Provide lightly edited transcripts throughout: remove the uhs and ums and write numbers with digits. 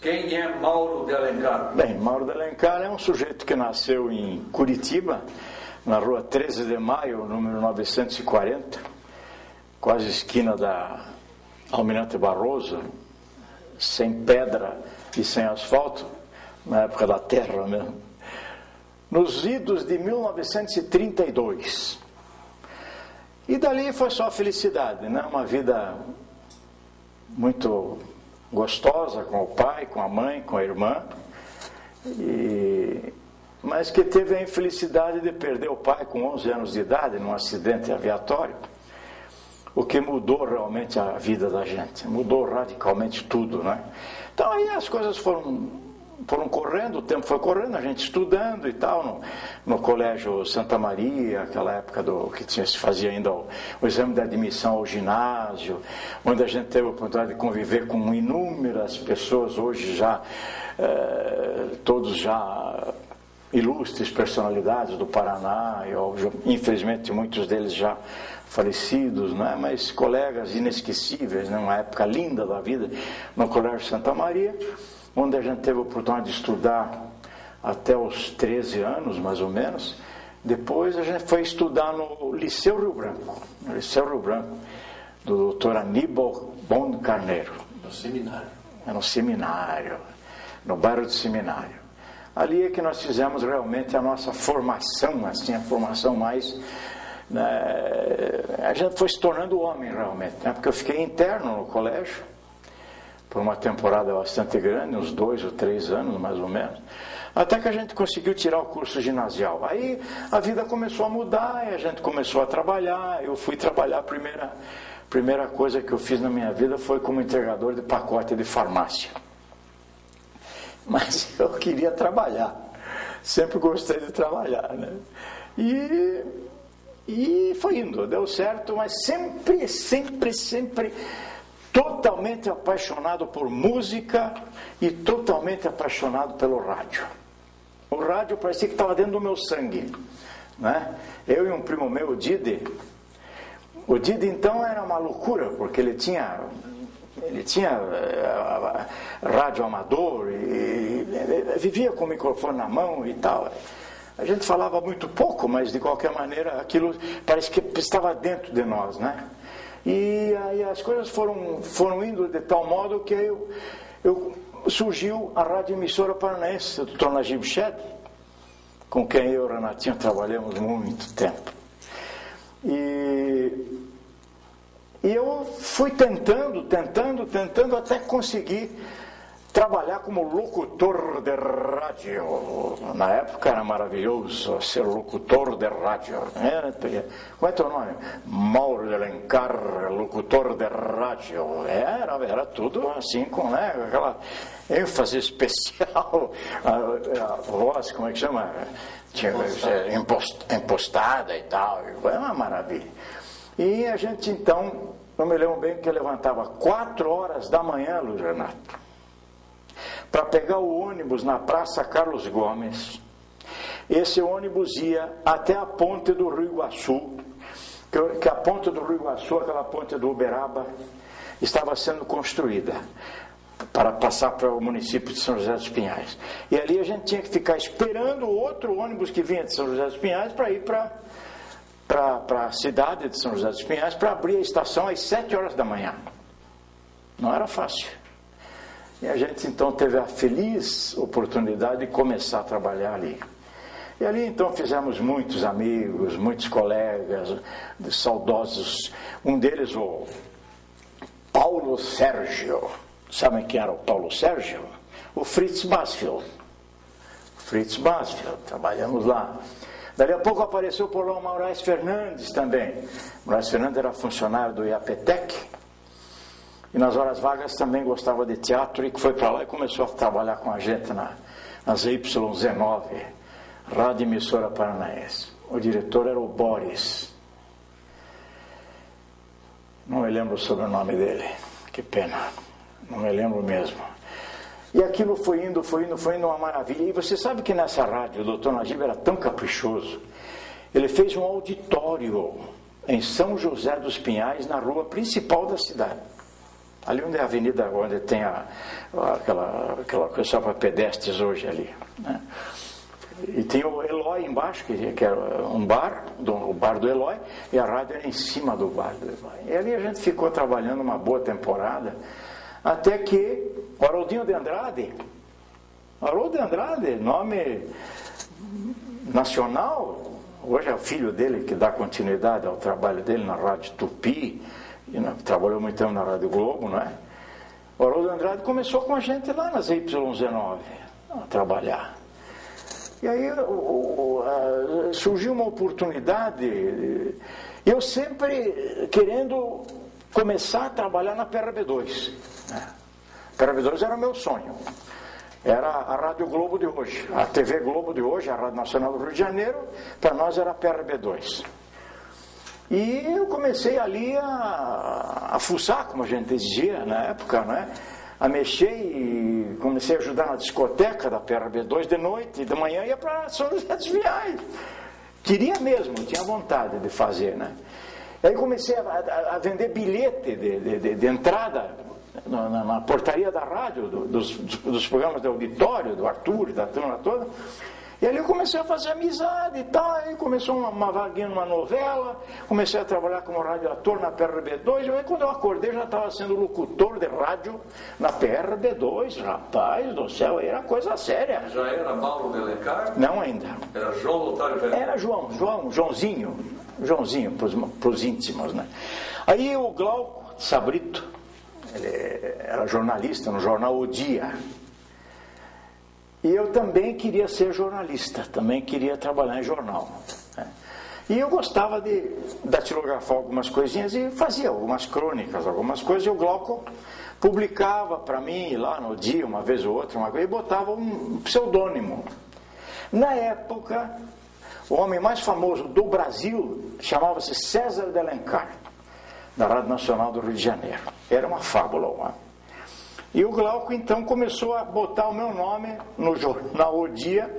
Quem é Mauro de Alencar? Bem, Mauro de Alencar é um sujeito que nasceu em Curitiba, na rua 13 de Maio, número 940, quase esquina da Almirante Barroso, sem pedra e sem asfalto, na época da terra mesmo, nos idos de 1932. E dali foi só felicidade, né? Uma vida muito gostosa com o pai, com a mãe, com a irmã, mas que teve a infelicidade de perder o pai com 11 anos de idade num acidente aviatório, o que mudou realmente a vida da gente, mudou radicalmente tudo, né? Então aí as coisas foram correndo, o tempo foi correndo, a gente estudando e tal, no colégio Santa Maria, aquela época que se fazia ainda o exame de admissão ao ginásio, onde a gente teve a oportunidade de conviver com inúmeras pessoas, hoje já, todos já ilustres personalidades do Paraná, infelizmente muitos deles já falecidos, né? Mas colegas inesquecíveis, né? Uma época linda da vida, no colégio Santa Maria, onde a gente teve a oportunidade de estudar até os 13 anos, mais ou menos. Depois a gente foi estudar no Liceu Rio Branco, do Dr. Aníbal Bond Carneiro. No seminário. No seminário, no bairro do Seminário. Ali é que nós fizemos realmente a nossa formação, assim, a formação mais... a gente foi se tornando homem realmente, né? Porque eu fiquei interno no colégio, por uma temporada bastante grande, uns 2 ou 3 anos mais ou menos, até que a gente conseguiu tirar o curso ginasial. Aí a vida começou a mudar e a gente começou a trabalhar. Eu fui trabalhar, a primeira coisa que eu fiz na minha vida foi como entregador de pacote de farmácia. Mas eu queria trabalhar, sempre gostei de trabalhar, né? E foi indo, deu certo, mas sempre totalmente apaixonado por música e totalmente apaixonado pelo rádio. O rádio parecia que estava dentro do meu sangue, né? Eu e um primo meu, o Didi então era uma loucura, porque ele tinha rádio amador e vivia com o microfone na mão e tal. A gente falava muito pouco, mas de qualquer maneira aquilo parece que estava dentro de nós, né? E aí as coisas foram indo de tal modo que surgiu a Rádio Emissora Paranaense, do Dr. Najib Shed, com quem eu e o Renatinho trabalhamos muito tempo. E eu fui tentando até conseguir trabalhar como locutor de rádio. Na época era maravilhoso ser locutor de rádio. Como é teu nome? Mauro de Alencar, locutor de rádio. Era tudo assim, com, né, aquela ênfase especial. A voz, como é que chama? Impostada e tal. Foi uma maravilha. E a gente então, eu me lembro bem que eu levantava 4 horas da manhã, Luiz Renato, para pegar o ônibus na Praça Carlos Gomes. Esse ônibus ia até a ponte do Rio Iguaçu, que a ponte do Rio Iguaçu, aquela ponte do Uberaba, estava sendo construída para passar para o município de São José dos Pinhais. E ali a gente tinha que ficar esperando o outro ônibus que vinha de São José dos Pinhais para ir para a cidade de São José dos Pinhais, para abrir a estação às 7 horas da manhã. Não era fácil. E a gente então teve a feliz oportunidade de começar a trabalhar ali. E ali então fizemos muitos amigos, muitos colegas, saudosos. Um deles, o Paulo Sérgio. Sabem quem era o Paulo Sérgio? O Fritz Basfield. Trabalhamos lá. Dali a pouco apareceu por lá o Moraes Fernandes também. Moraes Fernandes era funcionário do IAPTEC. E nas horas vagas também gostava de teatro e foi para lá e começou a trabalhar com a gente nas YZ9, Rádio Emissora Paranaense. O diretor era o Boris. Não me lembro o sobrenome dele, que pena, não me lembro mesmo. E aquilo foi indo uma maravilha. E você sabe que nessa rádio o Dr. Najib era tão caprichoso, ele fez um auditório em São José dos Pinhais, na rua principal da cidade. Ali onde é a avenida, onde tem aquela coisa só para pedestres hoje ali, né? E tem o Eloy embaixo, que era um bar, o bar do Eloy, e a rádio era em cima do bar do Eloy. E ali a gente ficou trabalhando uma boa temporada, até que o Haroldinho de Andrade, nome nacional, hoje é o filho dele que dá continuidade ao trabalho dele na Rádio Tupi, e trabalhou muito tempo na Rádio Globo, não é? O Haroldo Andrade começou com a gente lá nas Y19 a trabalhar. E aí surgiu uma oportunidade, eu sempre querendo começar a trabalhar na PRB2, né? PRB2 era o meu sonho, era a Rádio Globo de hoje, a TV Globo de hoje, a Rádio Nacional do Rio de Janeiro, para nós era a PRB2. E eu comecei ali a fuçar, como a gente dizia na época, né? A mexer e comecei a ajudar na discoteca da PRB2 de noite, e de manhã ia para São José dos Pinhais. Queria mesmo, tinha vontade de fazer, né? E aí comecei a vender bilhete de entrada na portaria da rádio, dos programas de auditório, do Arthur, da turma toda. E ali eu comecei a fazer amizade e tal, aí começou uma vaguinha numa novela, comecei a trabalhar como radioator na PRB2, e aí quando eu acordei já estava sendo locutor de rádio na PRB2, rapaz do céu, era coisa séria. Já era Mauro de Alencar? Não ainda. Era João Lotário Fernandes? Era Joãozinho para os íntimos, né? Aí o Glauco Sabrito, ele era jornalista no jornal O Dia. E eu também queria ser jornalista, também queria trabalhar em jornal, né? E eu gostava de datilografar algumas coisinhas e fazia algumas crônicas, algumas coisas, e o Glauco publicava para mim lá no Dia, uma vez ou outra, e botava um pseudônimo. Na época, o homem mais famoso do Brasil chamava-se César de Alencar, da Rádio Nacional do Rio de Janeiro. Era uma fábula, uma. E o Glauco então começou a botar o meu nome no jornal O Dia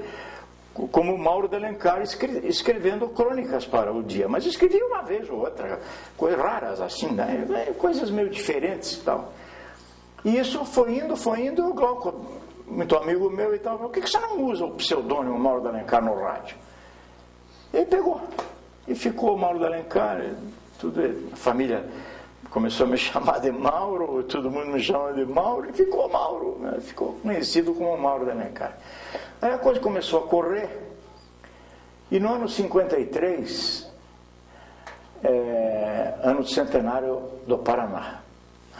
como Mauro de Alencar, escrevendo crônicas para O Dia, mas escrevia uma vez ou outra, coisas raras assim, né? Coisas meio diferentes e tal. E isso foi indo, e o Glauco, muito amigo meu e tal, por que você não usa o pseudônimo Mauro de Alencar no rádio? E ele pegou, e ficou Mauro de Alencar, tudo, a família começou a me chamar de Mauro, todo mundo me chama de Mauro, e ficou Mauro, né? Ficou conhecido como Mauro de Alencar. Aí a coisa começou a correr, e no ano 53, ano do centenário do Paraná,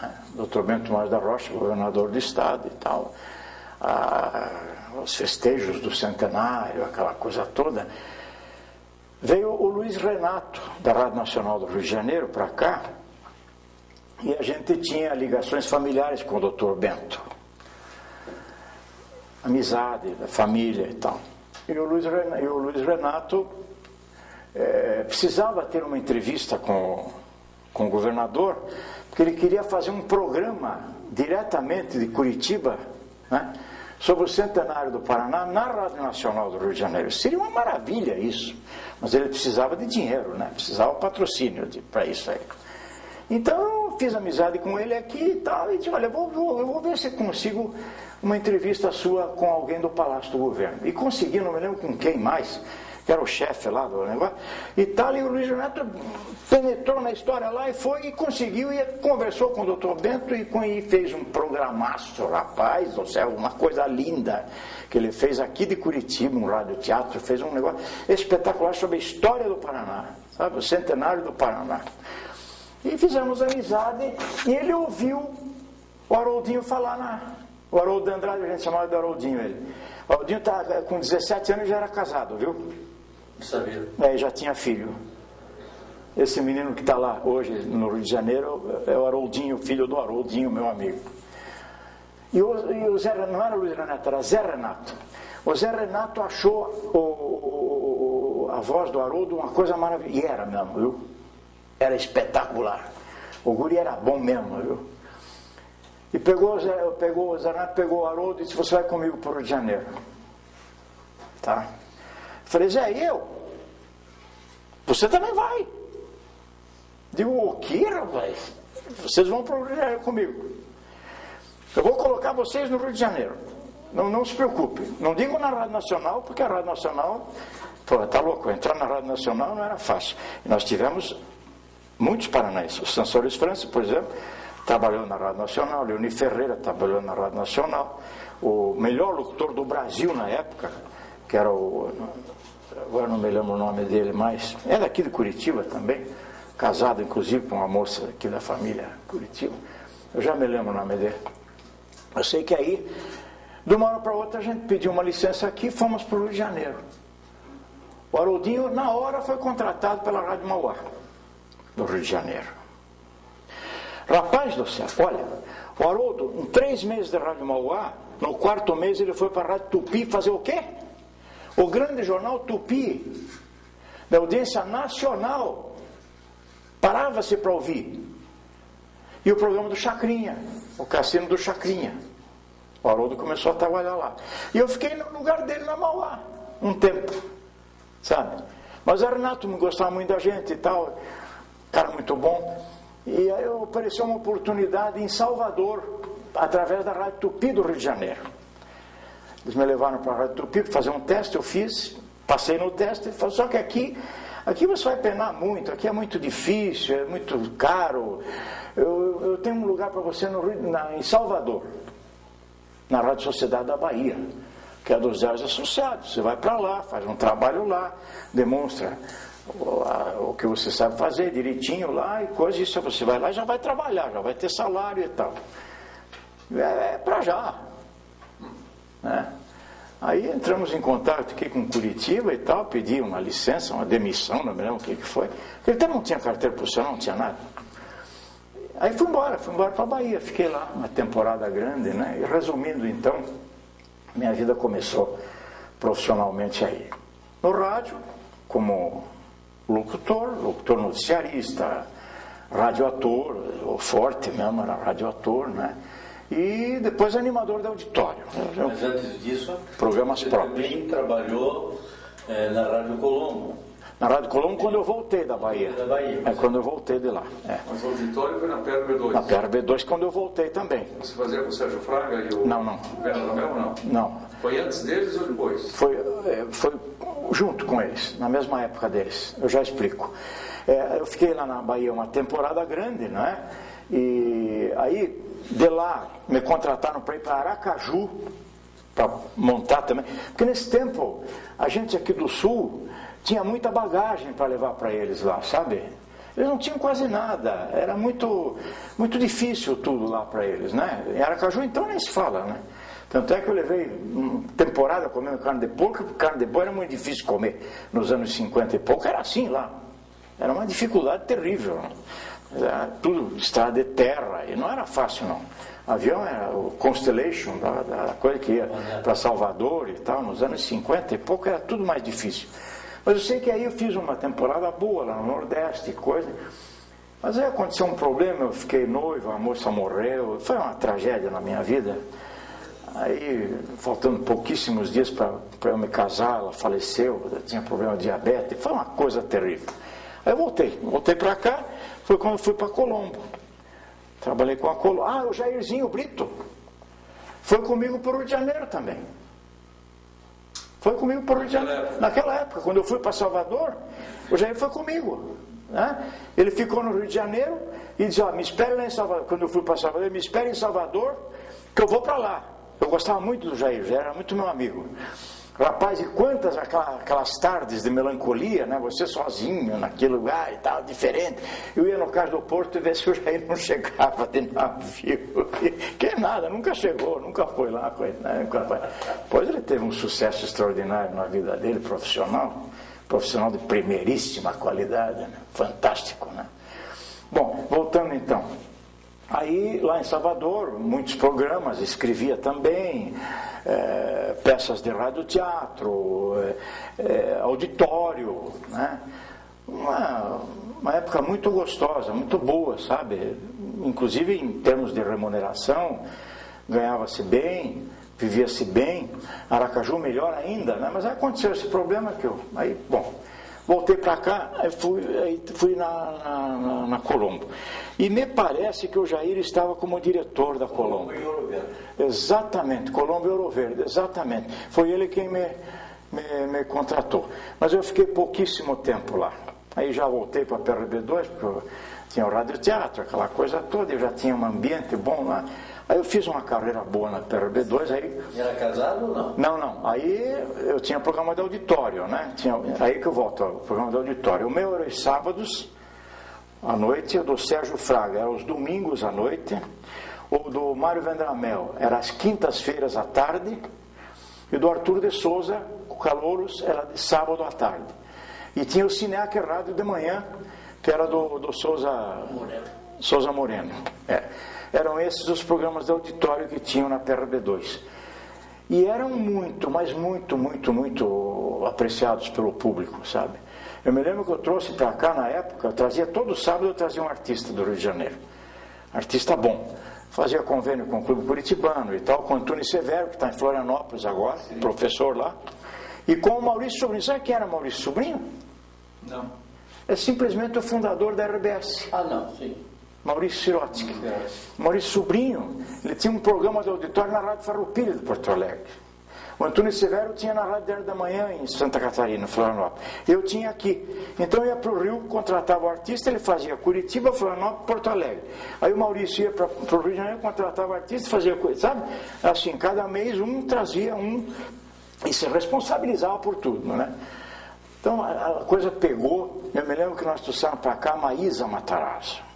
né? Dr. Bento Tomás da Rocha, governador do estado e tal, os festejos do centenário, aquela coisa toda, veio o Luiz Renato, da Rádio Nacional do Rio de Janeiro, para cá, e a gente tinha ligações familiares com o Dr. Bento, amizade da família e tal. E o Luiz Renato precisava ter uma entrevista com o governador, porque ele queria fazer um programa diretamente de Curitiba, né, sobre o centenário do Paraná na Rádio Nacional do Rio de Janeiro. Seria uma maravilha isso, mas ele precisava de dinheiro, né, precisava de patrocínio para isso aí. Então eu fiz amizade com ele aqui e tal, e disse, olha, eu vou ver se consigo uma entrevista sua com alguém do Palácio do Governo. E consegui, não me lembro com quem mais, que era o chefe lá do negócio, e tal, e o Luiz Renato penetrou na história lá e foi, e conseguiu, e conversou com o Dr. Bento, e fez um programaço, rapaz do céu, uma coisa linda, que ele fez aqui de Curitiba, um radioteatro, fez um negócio espetacular sobre a história do Paraná, sabe, o centenário do Paraná. E fizemos amizade, e ele ouviu o Haroldinho falar o Haroldo de Andrade, a gente chamava de Haroldinho ele. O Haroldinho com 17 anos já era casado, viu? Não sabia. Já tinha filho. Esse menino que está lá hoje no Rio de Janeiro é o Haroldinho, filho do Haroldinho, meu amigo. E o Zé, não era o Luiz Renato, era Zé Renato. O Zé Renato achou a voz do Haroldo uma coisa maravilhosa. E era mesmo, viu? Era espetacular. O guri era bom mesmo, viu? E o Zé Renato pegou o Haroldo e disse, você vai comigo para o Rio de Janeiro. Tá? Falei, Zé, e eu? Você também vai. Digo, o que, rapaz? Vocês vão para o Rio de Janeiro comigo. Eu vou colocar vocês no Rio de Janeiro. Não se preocupe. Não digo na Rádio Nacional, porque a Rádio Nacional, pô, tá louco, entrar na Rádio Nacional não era fácil. E nós tivemos muitos paranaenses. O Sansores França, por exemplo, trabalhou na Rádio Nacional. Leoni Ferreira trabalhou na Rádio Nacional. O melhor locutor do Brasil na época, que era o... Agora não me lembro o nome dele mais. É daqui de Curitiba também. Casado, inclusive, com uma moça aqui da família Curitiba. Eu já me lembro o nome dele. Eu sei que aí, de uma hora para outra, a gente pediu uma licença aqui e fomos para o Rio de Janeiro. O Haroldinho, na hora, foi contratado pela Rádio Mauá, do Rio de Janeiro. Rapaz do céu, olha, o Haroldo, em 3 meses de Rádio Mauá, no 4º mês ele foi para a Rádio Tupi fazer o quê? O grande jornal Tupi, da audiência nacional, parava-se para ouvir. E o programa do Chacrinha, o Cassino do Chacrinha. O Haroldo começou a trabalhar lá. E eu fiquei no lugar dele na Mauá, um tempo, sabe? Mas o Renato me gostava muito da gente e tal, cara muito bom. E aí apareceu uma oportunidade em Salvador, através da Rádio Tupi do Rio de Janeiro. Eles me levaram para a Rádio Tupi para fazer um teste, eu fiz, passei no teste, só que aqui você vai penar muito, aqui é muito difícil, é muito caro. Eu tenho um lugar para você em Salvador, na Rádio Sociedade da Bahia, que é dos 10 associados. Você vai para lá, faz um trabalho lá, demonstra o que você sabe fazer direitinho lá e coisa, isso você vai lá e já vai trabalhar, já vai ter salário e tal. É para já, né? Aí entramos em contato aqui com Curitiba e tal, pedi uma licença, uma demissão, não me lembro o que foi. Ele até não tinha carteira profissional, não tinha nada. Aí fui embora para a Bahia, fiquei lá uma temporada grande, né? E resumindo então, minha vida começou profissionalmente aí. No rádio, como locutor noticiarista, radioator, o forte mesmo era radioator, né? E depois animador de auditório. Mas antes disso, programas você próprios. Também trabalhou na Rádio Colombo. Na Rádio Colombo quando eu voltei da Bahia. É quando eu voltei de lá. É. Mas o auditório foi na PRB2. Na PRB2 quando eu voltei também. Você fazia com o Sérgio Fraga e o Não. Bernardo Romero, não? Não. Foi antes deles ou depois? Foi junto com eles, na mesma época deles. Eu já explico. Eu fiquei lá na Bahia uma temporada grande, né? E aí, de lá, me contrataram para ir para Aracaju, para montar também. Porque nesse tempo, a gente aqui do Sul tinha muita bagagem para levar para eles lá, sabe? Eles não tinham quase nada, era muito difícil tudo lá para eles, né? Em Aracaju, então, nem se fala, né? Tanto é que eu levei uma temporada comendo carne de porco, porque carne de boi era muito difícil comer. Nos anos 50 e pouco, era assim lá. Era uma dificuldade terrível, né? Era tudo estrada de terra, e não era fácil, não. O avião era o Constellation, da coisa que ia para Salvador e tal, nos anos 50 e pouco, era tudo mais difícil. Mas eu sei que aí eu fiz uma temporada boa lá no Nordeste, coisa. Mas aí aconteceu um problema, eu fiquei noivo, a moça morreu, foi uma tragédia na minha vida. Aí, faltando pouquíssimos dias para eu me casar, ela faleceu, eu tinha problema de diabetes, foi uma coisa terrível. Aí eu voltei para cá, foi quando eu fui para Colombo. Trabalhei com a Colombo. O Jairzinho Brito foi comigo para o Rio de Janeiro também. Foi comigo para o Rio de Janeiro. Naquela época, quando eu fui para Salvador, o Jair foi comigo, né? Ele ficou no Rio de Janeiro e disse, me espere lá em Salvador. Quando eu fui para Salvador, me espere em Salvador, que eu vou para lá. Eu gostava muito do Jair, era muito meu amigo. Rapaz, e quantas aquelas tardes de melancolia, né? Você sozinho naquele lugar e tal, diferente. Eu ia no Cais do Porto e ver se o Jair não chegava de navio. Que nada, nunca chegou, nunca foi lá. Né? Nunca foi. Pois ele teve um sucesso extraordinário na vida dele, profissional de primeiríssima qualidade, né? Fantástico, né? Bom, voltando então. Aí, lá em Salvador, muitos programas, escrevia também, peças de radioteatro, auditório, né? Uma época muito gostosa, muito boa, sabe? Inclusive em termos de remuneração, ganhava-se bem, vivia-se bem, Aracaju melhor ainda, né? Mas aí aconteceu esse problema que voltei para cá, fui na Colombo. E me parece que o Jair estava como diretor da Colombo. Exatamente, Colombo e Ouro Verde, exatamente. Foi ele quem me contratou. Mas eu fiquei pouquíssimo tempo lá. Aí já voltei para a PRB2, porque eu tinha o radioteatro, aquela coisa toda, eu já tinha um ambiente bom lá. Aí eu fiz uma carreira boa na PRB2. Aí... Era casado ou não? Não. Aí eu tinha programa de auditório, né? Aí que eu volto ao programa de auditório. O meu era os sábados à noite, o do Sérgio Fraga era os domingos à noite, o do Mário Vendramel era às quintas-feiras à tarde, e o do Arthur de Souza, o Calouros, era de sábado à tarde. E tinha o Cineac Rádio de manhã, que era do Souza Moreno. Eram esses os programas de auditório que tinham na PRB2. E eram muito, mas muito apreciados pelo público, sabe? Eu me lembro que eu trouxe para cá na época, todo sábado eu trazia um artista do Rio de Janeiro. Artista bom. Fazia convênio com o Clube Curitibano e tal, com o Antônio Severo, que está em Florianópolis agora, professor lá. E com o Maurício Sobrinho. Sabe quem era Maurício Sobrinho? Não. É simplesmente o fundador da RBS. Ah, não, sim. Maurício Sirotsky. Maurício Sobrinho, ele tinha um programa de auditório na Rádio Farroupilha de Porto Alegre. O Antônio Severo tinha na Rádio 10 da manhã em Santa Catarina, Florianópolis. Eu tinha aqui. Então eu ia para o Rio, contratava o artista, ele fazia Curitiba, Florianópolis, Porto Alegre. Aí o Maurício ia para o Rio de Janeiro, contratava o artista, fazia coisa, sabe? Assim, cada mês um trazia um e se responsabilizava por tudo, né? Então a coisa pegou. Eu me lembro que nós trouxemos para cá a Maísa Matarazzo.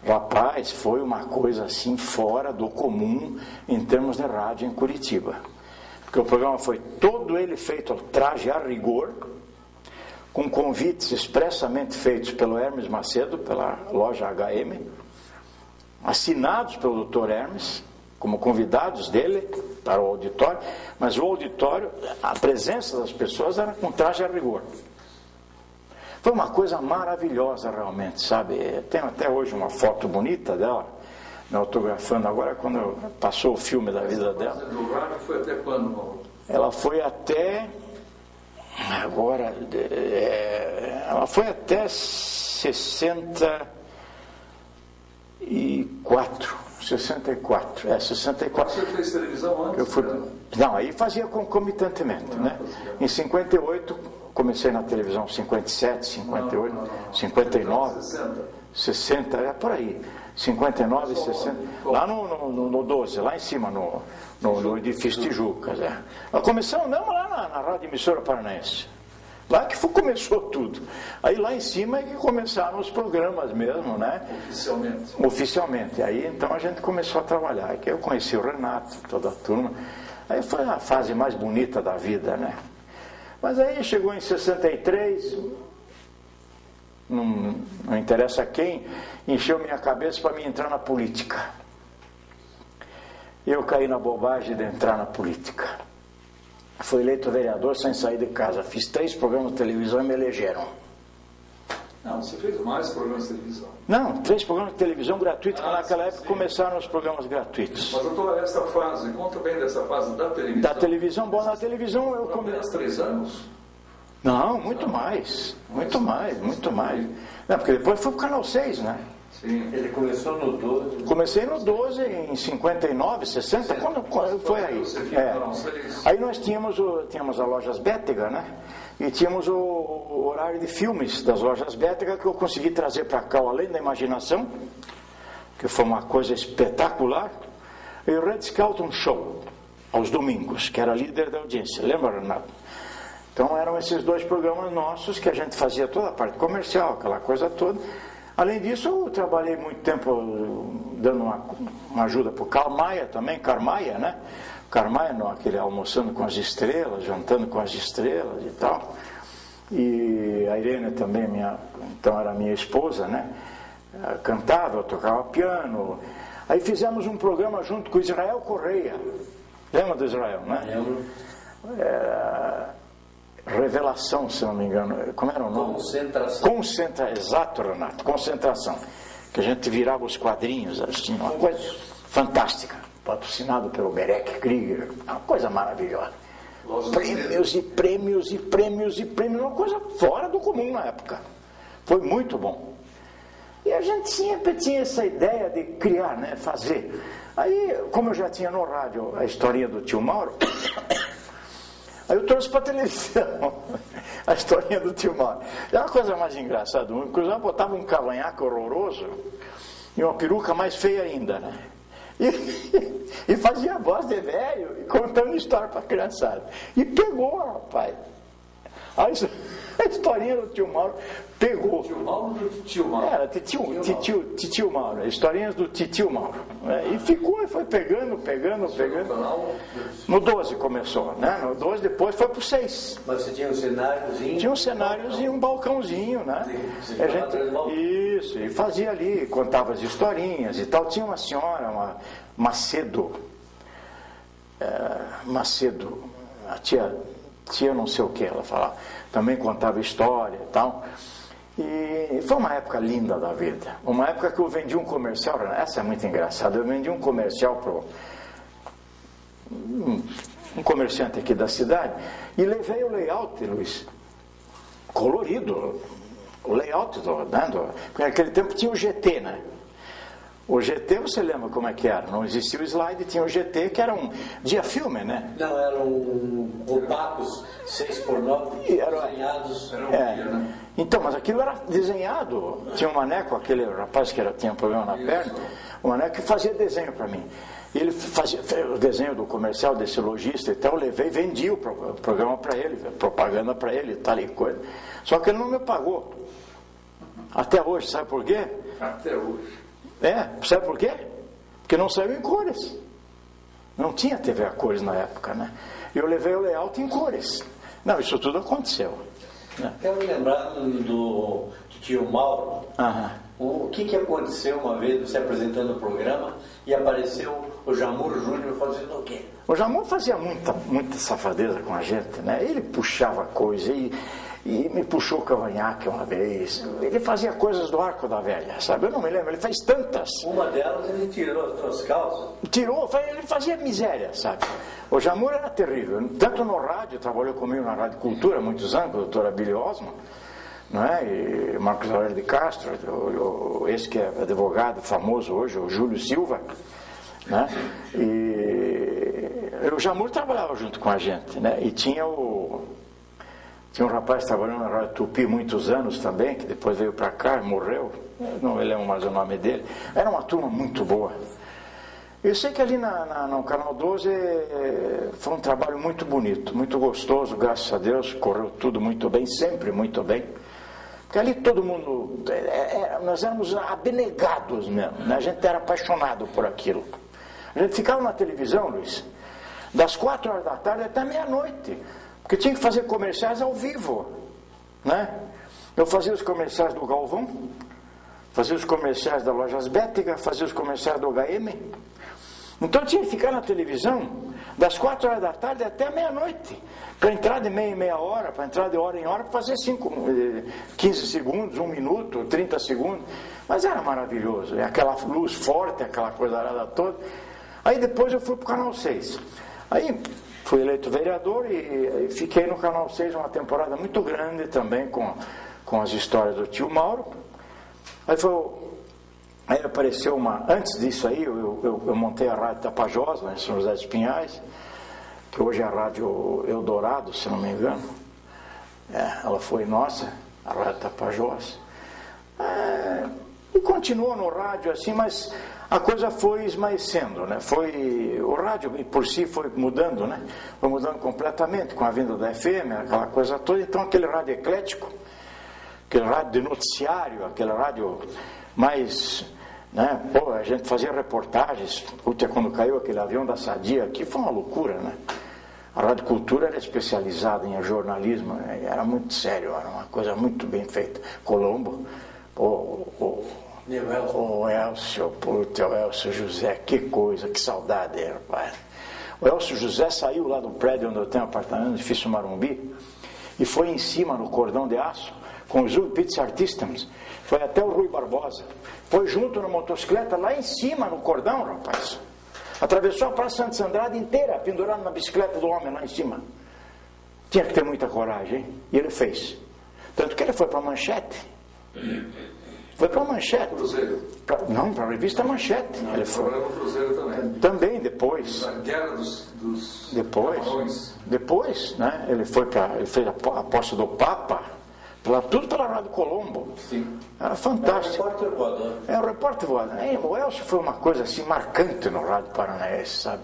Rapaz, foi uma coisa assim fora do comum em termos de rádio em Curitiba. Porque o programa foi todo ele feito ao traje a rigor, com convites expressamente feitos pelo Hermes Macedo, pela loja HM, assinados pelo Dr. Hermes, como convidados dele para o auditório, mas o auditório, a presença das pessoas era com traje a rigor. Foi uma coisa maravilhosa realmente, sabe? Tenho até hoje uma foto bonita dela, me autografando agora, quando passou o filme da vida dela. Do rádio foi até quando, Paulo? Ela foi até... Agora... ela foi até 64. 64. Você fez televisão antes? Eu fui... Não, aí fazia concomitantemente, né? Em 58... Comecei na televisão 57, 58, 59, 60, é por aí. 59, 60. Lá no 12, lá em cima, no edifício Tijucas. Começamos mesmo lá na Rádio Emissora Paranaense. Lá que começou tudo. Aí lá em cima é que começaram os programas mesmo, né? Oficialmente. Aí então a gente começou a trabalhar. Aí que eu conheci o Renato, toda a turma. Aí foi a fase mais bonita da vida, né? Mas aí chegou em 63, não interessa quem, encheu minha cabeça para mim entrar na política. Eu caí na bobagem de entrar na política. Fui eleito vereador sem sair de casa. Fiz 3 programas de televisão e me elegeram. Não, você fez mais programas de televisão. Não, 3 programas de televisão gratuitos, porque naquela época começaram os programas gratuitos. Mas doutor, essa fase, conta bem dessa fase da televisão. Da televisão, bom, na televisão eu comecei... Apenas 3 anos? Não, muito mais. Não, porque depois foi pro Canal 6, né? Sim. Ele começou no 12. Comecei no 12, em 59, 60, quando foi aí? Aí nós tínhamos a Lojas Bétega, né? E tínhamos o horário de filmes das Lojas Bétega, que eu consegui trazer para cá, além da imaginação, que foi uma coisa espetacular, e o Red Skelton Show, aos domingos, que era líder da audiência. Lembra, Renato? Então eram esses 2 programas nossos que a gente fazia toda a parte comercial, aquela coisa toda. Além disso, eu trabalhei muito tempo dando uma ajuda para o Carmaia também, Carmaia, né? Carmaia, aquele almoçando com as estrelas, jantando com as estrelas e tal. E a Irene também, então era minha esposa, né? Cantava, eu tocava piano. Aí fizemos um programa junto com o Israel Correia. Lembra do Israel, né? Lembro. Revelação, se não me engano. Como era o nome? Concentração. Exato, Renato. Concentração. Que a gente virava os quadrinhos, assim, uma coisa fantástica. Patrocinado pelo Berek Krieger. Uma coisa maravilhosa. prêmios e prêmios e prêmios e prêmios, uma coisa fora do comum na época. Foi muito bom. E a gente sempre tinha essa ideia de criar, né, fazer. Aí, como eu já tinha no rádio a historinha do tio Mauro, aí eu trouxe para a televisão a historinha do tio Mauro. É uma coisa mais engraçada, o Cruzão botava um cavanhaque horroroso e uma peruca mais feia ainda, né? E fazia a voz de velho e contando história para a criançada. E pegou, rapaz. A historinha do tio Mauro pegou. Tio Mauro ou tio Mauro? Era titio Mauro, historinhas do titio Mauro. E ficou, e foi pegando. No 12 começou, né? No 12 depois foi pro 6. Mas você tinha um cenáriozinho? Tinha um cenáriozinho e um balcãozinho, né? Isso, e fazia ali, contava as historinhas e tal. Tinha uma senhora, uma Macedo, a tia não sei o que ela falava, também contava história e tal. E foi uma época linda da vida. Uma época que eu vendi um comercial, essa é muito engraçada, eu vendi um comercial para um comerciante aqui da cidade e levei o layout, Luiz, colorido, o layout porque naquele tempo tinha o GT, né? O GT, você lembra como é que era? Não existia o slide, tinha o GT, que era um dia-filme, né? Não, eram opacos, 6x9, desenhados. Né? Então, mas aquilo era desenhado. Tinha um maneco, aquele rapaz que tinha um problema na perna, o maneco que fazia desenho para mim. E ele fazia o desenho do comercial desse lojista, então eu levei e vendi o programa para ele, propaganda para ele, tal e coisa. Só que ele não me pagou. Até hoje, sabe por quê? Até hoje. Sabe por quê? Porque não saiu em cores. Não tinha TV a cores na época, né? E eu levei o layout em cores. Não, isso tudo aconteceu. Né? Quero me lembrar do tio Mauro. O que aconteceu uma vez você apresentando o programa e apareceu o Jamur Júnior fazendo o quê? O Jamur fazia muita safadeza com a gente, né? Ele puxava coisa e me puxou o cavanhaque uma vez. Ele fazia coisas do Arco da Velha, sabe? Eu não me lembro, ele fez tantas. Uma delas ele tirou as suas calças? Tirou, ele fazia miséria, sabe? O Jamur era terrível. Tanto no rádio, trabalhou comigo na Rádio Cultura há muitos anos, com a doutora Billy Osman, né? E Marcos Aurélio de Castro, esse que é advogado famoso hoje, o Júlio Silva, né? E o Jamur trabalhava junto com a gente, né? E tinha um rapaz trabalhando na Rádio Tupi muitos anos também, que depois veio para cá, morreu, não me lembro mais o nome dele. Era uma turma muito boa. Eu sei que ali no Canal 12 foi um trabalho muito bonito, muito gostoso, graças a Deus, correu tudo muito bem, sempre muito bem. Porque ali todo mundo, nós éramos abnegados mesmo, né? A gente era apaixonado por aquilo. A gente ficava na televisão, Luiz, das 4 horas da tarde até meia-noite. Porque tinha que fazer comerciais ao vivo, né? Eu fazia os comerciais do Galvão, fazia os comerciais da Lojas Bética, fazia os comerciais do HM. Então eu tinha que ficar na televisão das 4 horas da tarde até meia-noite, para entrar de meia em meia hora, para entrar de hora em hora, para fazer 15 segundos, 1 minuto, 30 segundos. Mas era maravilhoso, aquela luz forte, aquela coisa arada toda. Aí depois eu fui para o Canal 6. Aí fui eleito vereador e fiquei no Canal 6 uma temporada muito grande também com as histórias do tio Mauro. Aí apareceu antes disso aí, eu montei a Rádio Tapajós, lá em São José dos Pinhais, que hoje é a Rádio Eldorado, se não me engano. Ela foi nossa, a Rádio Tapajós. E continuou no rádio assim, mas a coisa foi esmaecendo, né? O rádio por si foi mudando, né? Foi mudando completamente com a vinda da FM, aquela coisa toda. Então aquele rádio eclético, aquele rádio de noticiário, aquele rádio mais, né? A gente fazia reportagens. Quando caiu aquele avião da Sadia aqui, foi uma loucura, né? A Rádio Cultura era especializada em jornalismo, né? Era muito sério, era uma coisa muito bem feita. Colombo, o Elcio José, que coisa, que saudade, rapaz. O Elcio José saiu lá do prédio onde eu tenho um apartamento, no edifício Marumbi, e foi em cima no cordão de aço, com os Pizza Artists, foi até o Rui Barbosa, foi junto na motocicleta, lá em cima no cordão, rapaz. Atravessou a Praça Santos Andrade inteira, pendurado na bicicleta do homem lá em cima. Tinha que ter muita coragem, hein? E ele fez. Tanto que ele foi para a Manchete. Foi para a Manchete. Cruzeiro. Não, para a revista Manchete. Não, ele foi. Programa Cruzeiro também. Também depois. A Guerra dos Depois. Depois, né? Ele fez a posse do Papa. Tudo pela Rádio Colombo. Sim. Era fantástico. É um repórter voador. É um repórter voador. O Elcio foi uma coisa assim marcante no Rádio Paranaense, sabe?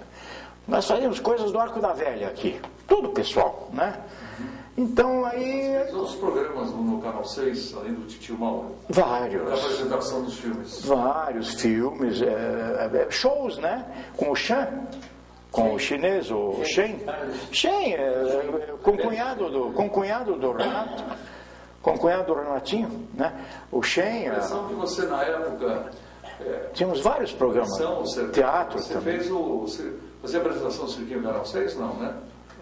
Nós fazíamos coisas do Arco da Velha aqui. Tudo pessoal, né? Então aí... Fez outros programas no Canal 6, além do Titio Mauro. Vários. A apresentação dos filmes. Vários filmes, shows, né? Com o Chan, com o chinês, o Shen. Shen, concunhado do Renato, concunhado do Renatinho, né? O Shen... A impressão que você, na época... tínhamos vários programas. Teatro você também. Fazia a apresentação do Cirquinho Canal 6? Não, né?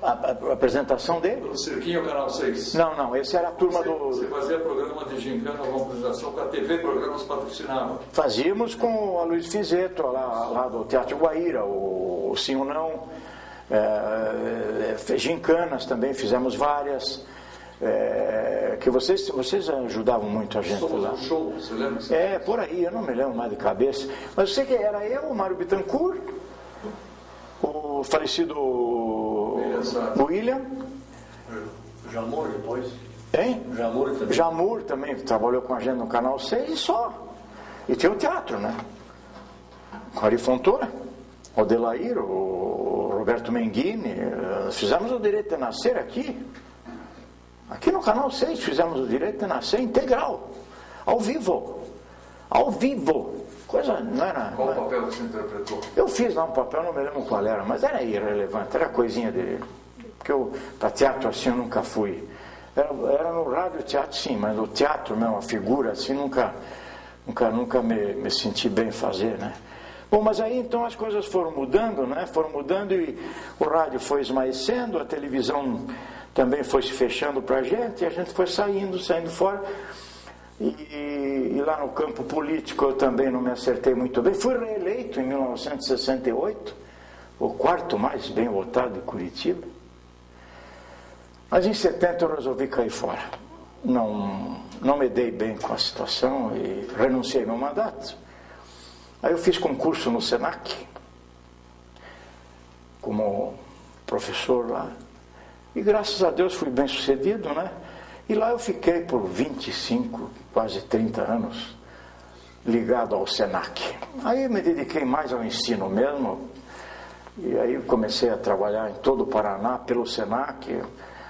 A apresentação dele? Do Cirquinho Canal 6. Não, esse era a turma Você fazia programa de gincana, uma apresentação que a TV Programas patrocinava. Fazíamos com a Luiz Fizeto, lá do Teatro Guaíra, o Sim ou Não. Gincanas também, fizemos várias. Que vocês ajudavam muito a gente Somos lá. um show, você lembra? Por aí, eu não me lembro mais de cabeça. Mas eu sei que era eu, o Mário Bittencourt, o falecido William. Jamur depois. Hein? Jamur também. Jamur também, que trabalhou com a gente no Canal 6 e só. E tinha o teatro, né? Com Ari Fontoura, o Delair, o Roberto Menghini. Fizemos o Direito de Nascer aqui. Aqui no Canal 6 fizemos o Direito de Nascer integral. Ao vivo. Ao vivo. Coisa, não era... Qual o papel que você interpretou? Eu fiz lá um papel, não me lembro qual era, mas era irrelevante, era coisinha dele. Porque para teatro assim eu nunca fui. Era no rádio teatro sim, mas no teatro mesmo, a figura assim, nunca me senti bem fazer, né? Bom, mas aí então as coisas foram mudando, né? Foram mudando e o rádio foi esmaecendo, a televisão também foi se fechando para a gente, e a gente foi saindo fora. E lá no campo político eu também não me acertei muito bem. Fui reeleito em 1968, o quarto mais bem votado de Curitiba. Mas em 70 eu resolvi cair fora. Não me dei bem com a situação e renunciei meu mandato. Aí eu fiz concurso no Senac, como professor lá. E graças a Deus fui bem sucedido, né? E lá eu fiquei por 25, quase 30 anos, ligado ao Senac. Aí eu me dediquei mais ao ensino mesmo, e aí comecei a trabalhar em todo o Paraná pelo Senac,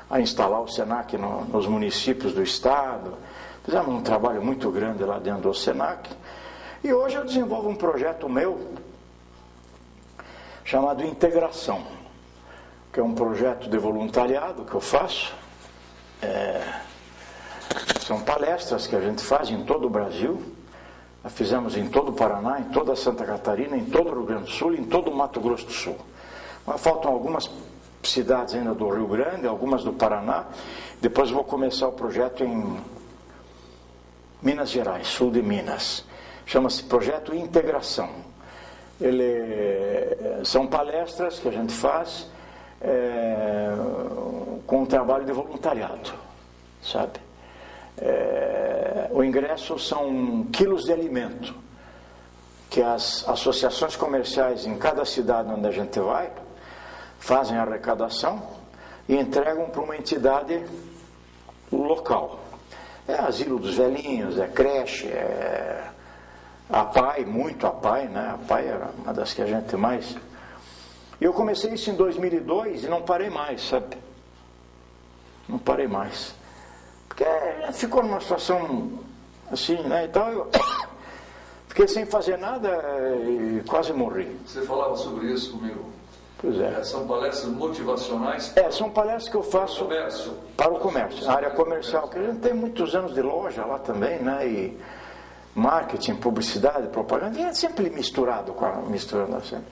a instalar o Senac nos municípios do estado. Fizemos um trabalho muito grande lá dentro do Senac. E hoje eu desenvolvo um projeto meu, chamado Integração, que é um projeto de voluntariado que eu faço. São palestras que a gente faz em todo o Brasil. Nós fizemos em todo o Paraná, em toda Santa Catarina, em todo o Rio Grande do Sul, em todo o Mato Grosso do Sul. Mas faltam algumas cidades ainda do Rio Grande, algumas do Paraná. Depois vou começar o projeto em Minas Gerais, sul de Minas. Chama-se Projeto Integração. São palestras que a gente faz com um trabalho de voluntariado, sabe? O ingresso são quilos de alimento que as associações comerciais em cada cidade onde a gente vai fazem a arrecadação e entregam para uma entidade local. Asilo dos velhinhos, creche, a PAI, muito a PAI, né? A PAI era uma das que a gente mais... Eu comecei isso em 2002 e não parei mais, sabe? Não parei mais. Porque ficou numa situação assim, né? Então eu fiquei sem fazer nada e quase morri. Você falava sobre isso comigo. Pois é. São palestras motivacionais? São palestras que eu faço para o comércio, a área comercial, que a gente tem muitos anos de loja lá também, né? E marketing, publicidade, propaganda, e é sempre misturado misturando assim.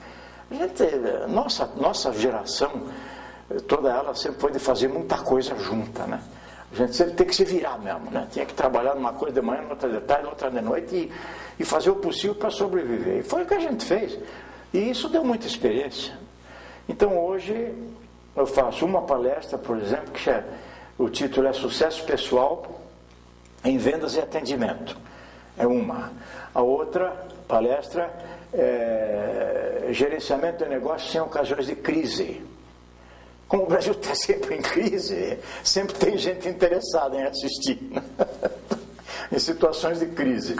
A gente, nossa geração, toda ela sempre foi de fazer muita coisa junta, né? A gente sempre tem que se virar mesmo, né? Tinha que trabalhar numa coisa de manhã, outra de tarde, outra de noite e fazer o possível para sobreviver. E foi o que a gente fez. E isso deu muita experiência. Então hoje eu faço uma palestra, por exemplo, que o título é Sucesso Pessoal em Vendas e Atendimento. É uma. A outra palestra é Gerenciamento de Negócios em Ocasiões de Crise. Como o Brasil está sempre em crise, sempre tem gente interessada em assistir, né? Em situações de crise.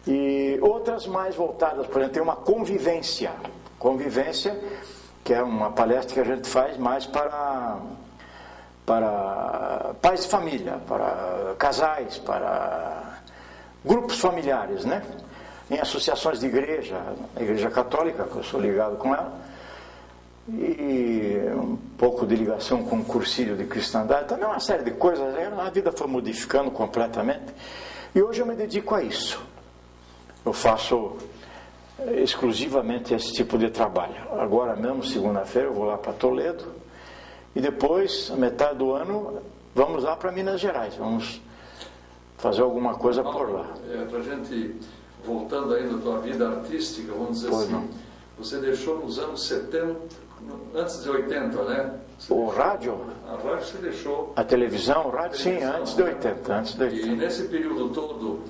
E outras mais voltadas, por exemplo, tem uma convivência, que é uma palestra que a gente faz mais para pais de família, para casais, para grupos familiares, né? Em associações de igreja, a Igreja Católica, que eu sou ligado com ela, e um pouco de ligação com o cursilho de cristandade, também uma série de coisas. A vida foi modificando completamente, e hoje eu me dedico a isso. Eu faço exclusivamente esse tipo de trabalho. Agora mesmo, segunda-feira, eu vou lá para Toledo, e depois, a metade do ano, vamos lá para Minas Gerais, vamos fazer alguma coisa por lá. Para a gente, voltando ainda à tua vida artística, vamos dizer assim, você deixou nos anos 70, antes de 80, né? O rádio? A rádio você deixou. A televisão, o rádio, sim, antes de 80. E nesse período todo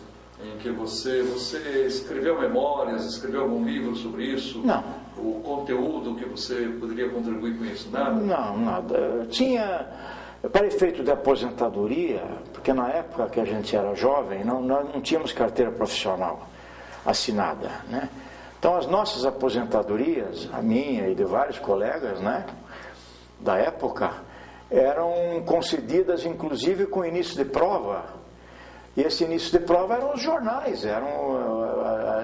em que você escreveu memórias, escreveu algum livro sobre isso? Não. O conteúdo que você poderia contribuir com isso? Nada? Não, nada. Tinha, para efeito de aposentadoria, porque na época que a gente era jovem, nós não tínhamos carteira profissional assinada, né? Então as nossas aposentadorias, a minha e de vários colegas, né, da época, eram concedidas inclusive com início de prova. E esse início de prova eram os jornais, eram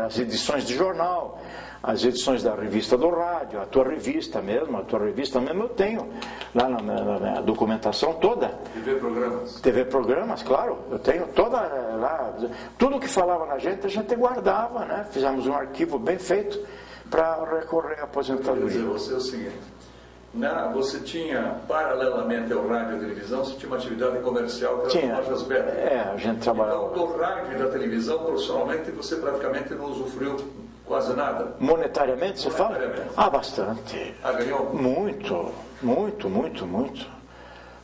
as edições de jornal, as edições da revista do rádio, a tua revista mesmo eu tenho lá na documentação toda. TV Programas, claro, eu tenho toda lá, tudo que falava na gente, a gente guardava, né? Fizemos um arquivo bem feito para recorrer à aposentadoria. Quer dizer, você é o seguinte, você tinha, paralelamente ao rádio e à televisão, você tinha uma atividade comercial que era as lojas Beta. A gente trabalhava. Então, do rádio e da televisão, profissionalmente, você praticamente não usufruiu quase nada. Monetariamente, você fala? Bastante. Ganhou? Muito.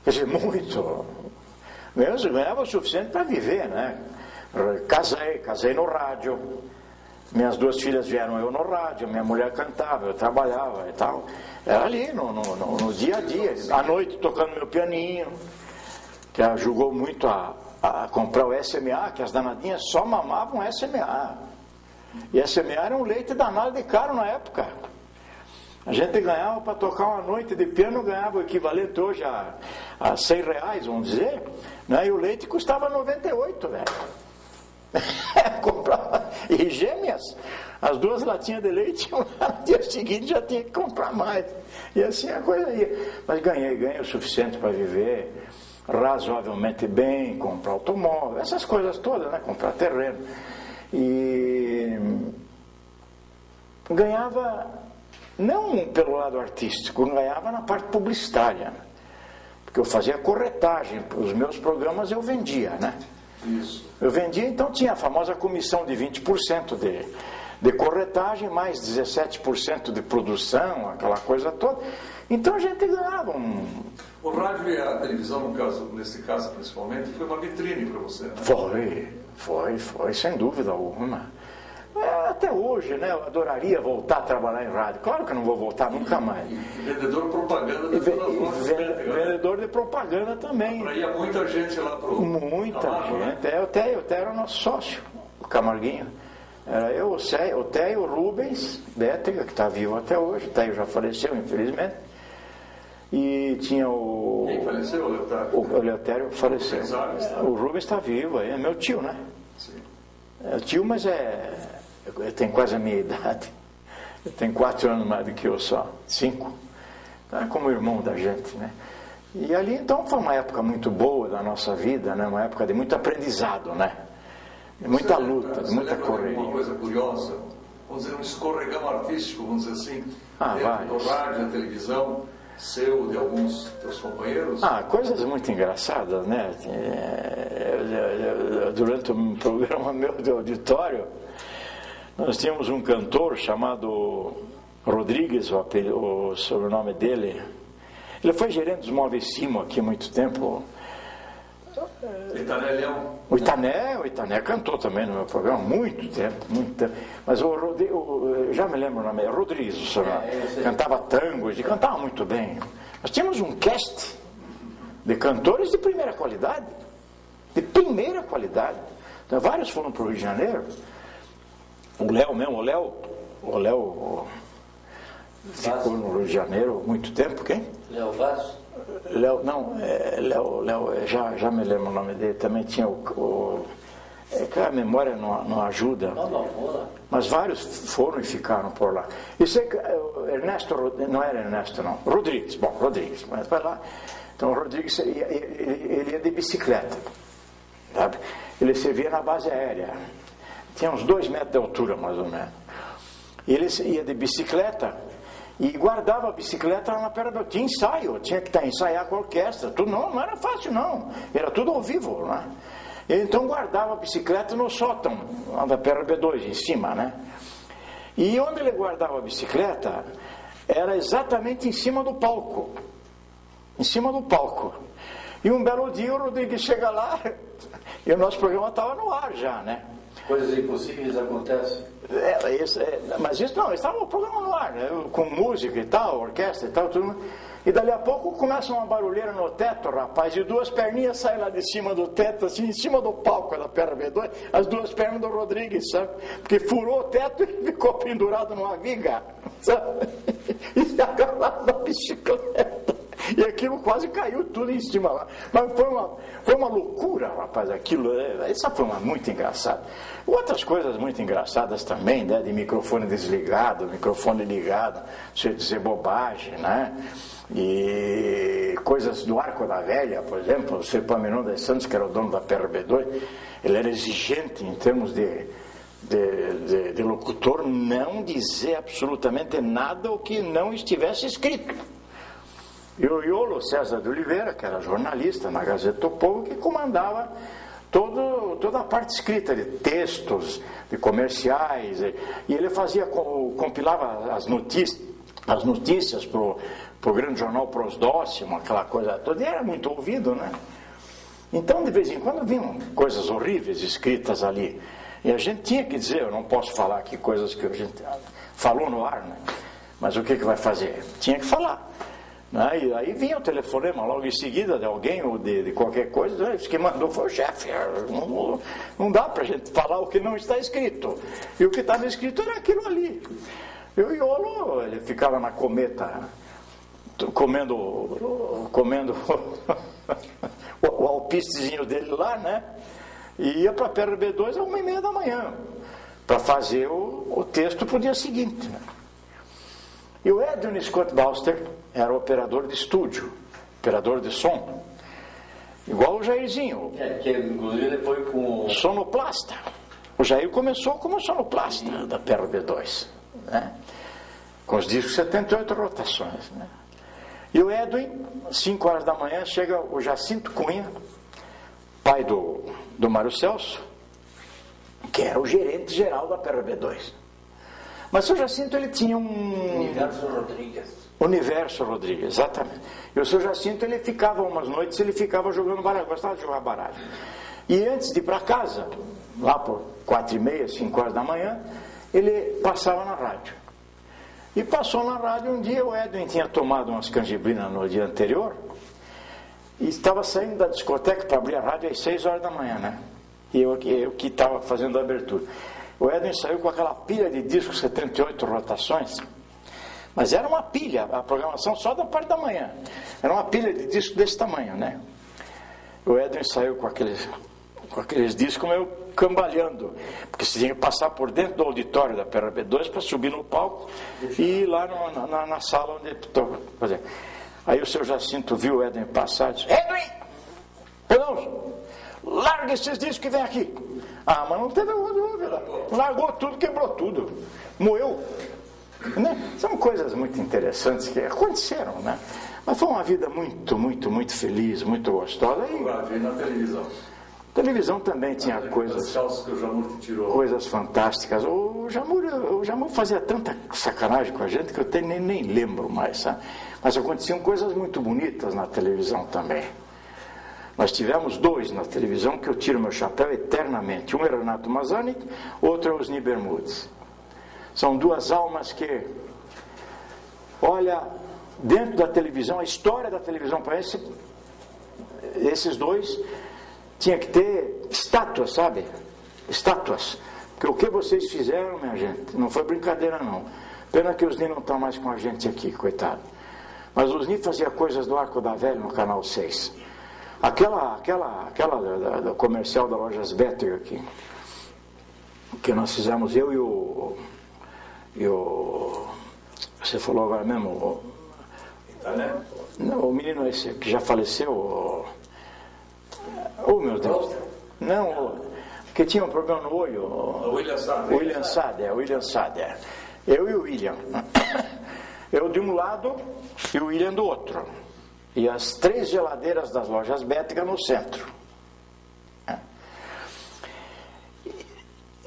Quer dizer, muito. Eu ganhava o suficiente para viver, né? Casei no rádio. Minhas duas filhas vieram eu no rádio, minha mulher cantava, eu trabalhava e tal. Era ali, no dia a dia. À noite, tocando meu pianinho, que ajudou muito a comprar o SMA, que as danadinhas só mamavam SMA. E SMA era um leite danado de caro na época. A gente ganhava para tocar uma noite de piano, ganhava o equivalente hoje a R$100, vamos dizer, né? E o leite custava 98, velho. Comprava, e gêmeas, as duas latinhas de leite, no dia seguinte já tinha que comprar mais. E assim a coisa ia. Mas ganhei o suficiente para viver razoavelmente bem, comprar automóvel, essas coisas todas, né? Comprar terreno. E ganhava, não pelo lado artístico, ganhava na parte publicitária, porque eu fazia corretagem, os meus programas eu vendia, né? Isso. Eu vendia, então tinha a famosa comissão de 20% de corretagem, mais 17% de produção, aquela coisa toda. Então a gente ganhava O rádio e a televisão, nesse caso principalmente, foi uma vitrine para você, né? Foi, sem dúvida alguma. Até hoje, né? Eu adoraria voltar a trabalhar em rádio. Claro que eu não vou voltar nunca mais. Vendedor de propaganda das lojas. Vendedor de propaganda também. Ia muita gente lá pro... Muita gente. Né? O Té era o nosso sócio, o Camarguinho. Era eu, o Té e o Rubens Bétega, que está vivo até hoje. O Té já faleceu, infelizmente. E tinha o... Quem faleceu, o Leotério? O Leotério faleceu. O Rubens está vivo, é meu tio, né? Sim. É tio, mas ele tem quase a minha idade. Ele tem 4 anos mais do que eu só. 5. Então é como irmão da gente, né? E ali, então, foi uma época muito boa da nossa vida, né? Uma época de muito aprendizado, né? De muita luta, de muita correria. Uma coisa curiosa, vamos dizer, um escorregão artístico, vamos dizer assim, dentro do rádio, da televisão, seu, de alguns teus companheiros? Coisas muito engraçadas, né? Durante um programa meu de auditório, nós tínhamos um cantor chamado Rodrigues, o sobrenome dele, Ele foi gerente dos móveis Simo aqui há muito tempo. Itané Leão. O Itané cantou também no meu programa, muito tempo. Mas eu já me lembro o nome, Rodrigues, o senhor, cantava tangos e cantava muito bem. Nós tínhamos um cast de cantores de primeira qualidade. De primeira qualidade. Então, vários foram para o Rio de Janeiro. O Léo mesmo, o Léo ficou no Rio de Janeiro há muito tempo. Quem? Léo Vaz? Léo, já me lembro o nome dele. Também tinha é que a memória não ajuda. Mas vários foram e ficaram por lá. E sei que Ernesto, não era Ernesto não, Rodrigues, mas vai lá. Então o Rodrigues, ele ia de bicicleta, sabe? Ele servia na base aérea, tinha uns 2 metros de altura mais ou menos. E ele ia de bicicleta e guardava a bicicleta lá na perna. Tinha ensaio, tinha que ensaiar com a orquestra, tudo não era fácil não, era tudo ao vivo, né? Então guardava a bicicleta no sótão, lá da PRB2, em cima, né? E onde ele guardava a bicicleta era exatamente em cima do palco. Em cima do palco. E um belo dia o Rodrigues chega lá e o nosso programa estava no ar já, né? Coisas impossíveis acontecem. Mas isso não, estava o programa no ar, né? Com música e tal, orquestra e tal, tudo. E dali a pouco começa uma barulheira no teto, rapaz, e 2 perninhas saem lá de cima do teto, assim, em cima do palco da PRB2, as 2 pernas do Rodrigues, sabe? Porque furou o teto e ficou pendurado numa viga, sabe? E se agarrado na bicicleta. E aquilo quase caiu tudo em cima lá. Mas foi uma loucura, rapaz, aquilo. Essa foi muito engraçada. Outras coisas muito engraçadas também, né? De microfone desligado, microfone ligado, sem dizer bobagem, né? E coisas do Arco da Velha, por exemplo, o Sr. Epaminondas Santos, que era o dono da PRB2, ele era exigente em termos de locutor, não dizer absolutamente nada o que não estivesse escrito. E o Iolo César de Oliveira, que era jornalista na Gazeta do Povo, que comandava toda a parte escrita de textos, de comerciais, e ele compilava as notícias para o grande jornal Prosdóximo, aquela coisa toda, e era muito ouvido, né? Então, de vez em quando, vinham coisas horríveis escritas ali, e a gente tinha que dizer, eu não posso falar aqui coisas que a gente falou no ar, né? Mas o que vai fazer? Tinha que falar. Né? E aí vinha o telefonema logo em seguida de alguém ou de qualquer coisa, né? Que mandou foi o chefe. Não dá para a gente falar o que não está escrito. E o que estava escrito era aquilo ali. E o Iolo, ele ficava na cometa, comendo o alpistezinho dele lá, né? E ia para a PRB2 às 1h30 da manhã, para fazer o texto para o dia seguinte, né? E o Edwin Scott Bauster era operador de estúdio, operador de som, igual o Jairzinho. Que inclusive ele foi com... sonoplasta. O Jair começou como sonoplasta da PRB2, né? Com os discos 78 rotações, né? E o Edwin, 5 horas da manhã, chega o Jacinto Cunha, pai do Mário Celso, que era o gerente geral da PRB2. Mas o Jacinto, ele tinha Universo Rodrigues, exatamente. E o seu Jacinto, ele ficava umas noites, ele ficava jogando baralho, gostava de jogar baralho. E antes de ir para casa, lá por 4h30, 5 horas da manhã, ele passava na rádio. E passou na rádio um dia, o Edwin tinha tomado umas canjibrinas no dia anterior, e estava saindo da discoteca para abrir a rádio às 6 horas da manhã, né? E eu que estava fazendo a abertura. O Edwin saiu com aquela pilha de discos 78 rotações, mas era uma pilha, a programação só da parte da manhã. Era uma pilha de discos desse tamanho, né? O Edwin saiu com aqueles discos meio cambalhando, porque você tinha que passar por dentro do auditório da PRB2 para subir no palco e ir lá na sala onde estou fazendo. Aí o seu Jacinto viu o Edwin passar e disse: Edwin, Pedroso, larga esses discos que vem aqui. Ah, mas não teve dúvida. Largou tudo, quebrou tudo. Moeu. Né? São coisas muito interessantes que aconteceram, né? Mas foi uma vida muito, muito, muito feliz, muito gostosa. Eu gravei na televisão. Televisão também tinha coisas que o Jamur te tirou. Coisas fantásticas. O Jamur fazia tanta sacanagem com a gente que eu nem lembro mais, sabe? Mas aconteciam coisas muito bonitas na televisão também. Nós tivemos 2 na televisão que eu tiro meu chapéu eternamente. Um é Renato Mazzani, outro é Osni Bermudes. São 2 almas que, olha, dentro da televisão, a história da televisão parece, esses 2 tinha que ter estátuas, sabe? Estátuas. Porque o que vocês fizeram, minha gente, não foi brincadeira não. Pena que os Osni não estão mais com a gente aqui, coitado. Mas o Osni fazia coisas do Arco da Velha no Canal 6. Aquela do comercial da Lojas Better aqui, que nós fizemos, eu e o você falou agora mesmo, o menino esse que já faleceu, oh meu Deus, não, que tinha um problema no olho, William Sader, eu e o William, eu de um lado e o William do outro. E as 3 geladeiras das Lojas Bética no centro.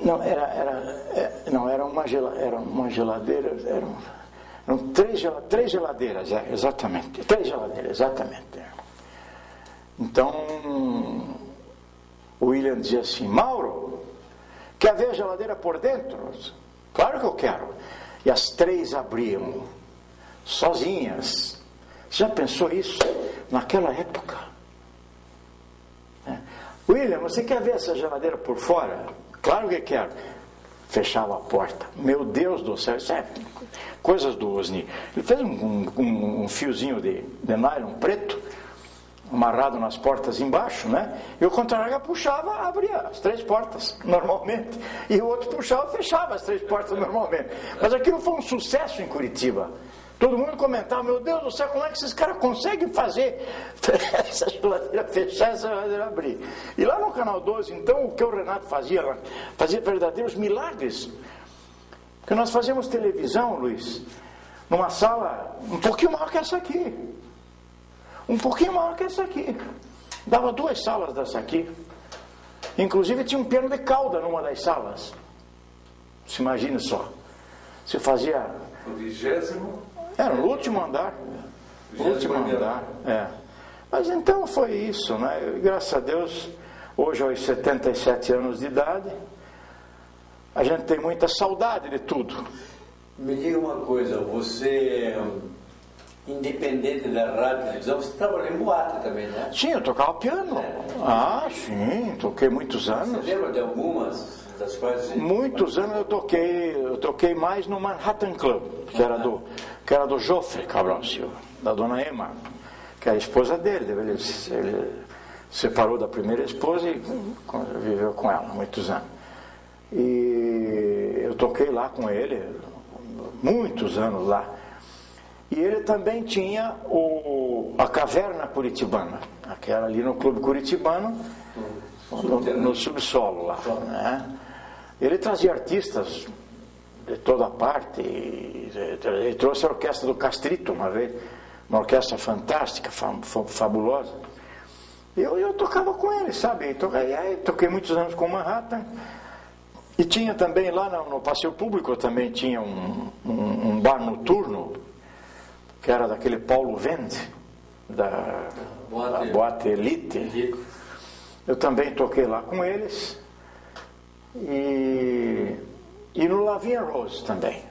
Não, era uma geladeira, eram 3 geladeiras, exatamente. 3 geladeiras, exatamente. Então, o William dizia assim: Mauro, quer ver a geladeira por dentro? Claro que eu quero. E as 3 abriam, sozinhas. Já pensou isso naquela época? William, você quer ver essa geladeira por fora? Claro que quero. Fechava a porta. Meu Deus do céu, isso é coisas do Osni. Ele fez um fiozinho de nylon preto, amarrado nas portas embaixo, né? E o contra-regra puxava, abria as 3 portas normalmente. E o outro puxava, fechava as 3 portas normalmente. Mas aquilo foi um sucesso em Curitiba. Todo mundo comentava: meu Deus do céu, como é que esses caras conseguem fazer essa geladeira fechar, essa geladeira abrir? E lá no Canal 12, então, o que o Renato fazia verdadeiros milagres. Porque nós fazíamos televisão, Luiz, numa sala um pouquinho maior que essa aqui. Um pouquinho maior que essa aqui. Dava 2 salas dessa aqui. Inclusive tinha um piano de cauda numa das salas. Se imagine só. Você fazia... O 20º? Era no último andar. Último andar, Mas então foi isso, né? Graças a Deus, hoje aos 77 anos de idade, a gente tem muita saudade de tudo. Me diga uma coisa, você, independente da rádio e televisão, você trabalhou em boate também, né? Sim, eu tocava piano. Sim, toquei muitos anos. Você lembra de algumas das quais... Muitos anos eu toquei mais no Manhattan Club, que era do Joffre Cabral Silva, da dona Emma, que é a esposa dele. Ele separou da primeira esposa e viveu com ela muitos anos. E eu toquei lá com ele muitos anos lá. E ele também tinha a Caverna Curitibana, aquela ali no Clube Curitibano, no subsolo lá, né? Ele trazia artistas de toda parte. Ele trouxe a orquestra do Castrito uma vez, uma orquestra fantástica, fabulosa. E eu tocava com ele, sabe? Toquei muitos anos com Manhattan. E tinha também lá no Passeio Público, também tinha um bar noturno, que era daquele Paulo Vende, da Boate Elite. Eu também toquei lá com eles. E no Lavinha Rose também.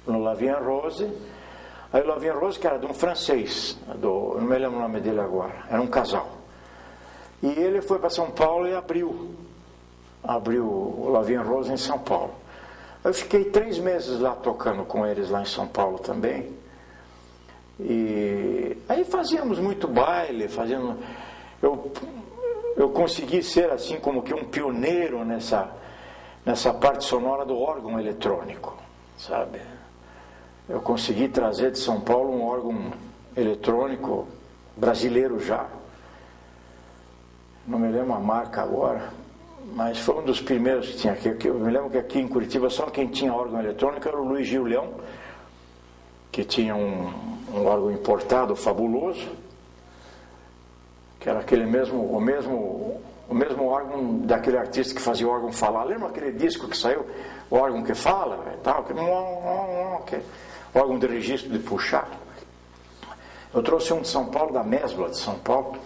No Lavinha Rose. Aí o Lavinha Rose, que era de um francês, eu não me lembro o nome dele agora, era um casal. E ele foi para São Paulo e abriu o Lavinha Rose em São Paulo. Eu fiquei 3 meses lá tocando com eles lá em São Paulo também. E aí fazíamos muito baile, eu consegui ser assim como que um pioneiro nessa parte sonora do órgão eletrônico, sabe? Eu consegui trazer de São Paulo um órgão eletrônico brasileiro já. Não me lembro a marca agora, mas foi um dos primeiros que tinha aqui. Eu me lembro que aqui em Curitiba só quem tinha órgão eletrônico era o Luiz Gil Leão, que tinha um órgão importado fabuloso, que era o mesmo o mesmo órgão daquele artista que fazia o órgão falar. Lembra aquele disco que saiu, o órgão que fala, tal, que órgão de registro de puxar. Eu trouxe um de São Paulo, da Mesbla de São Paulo.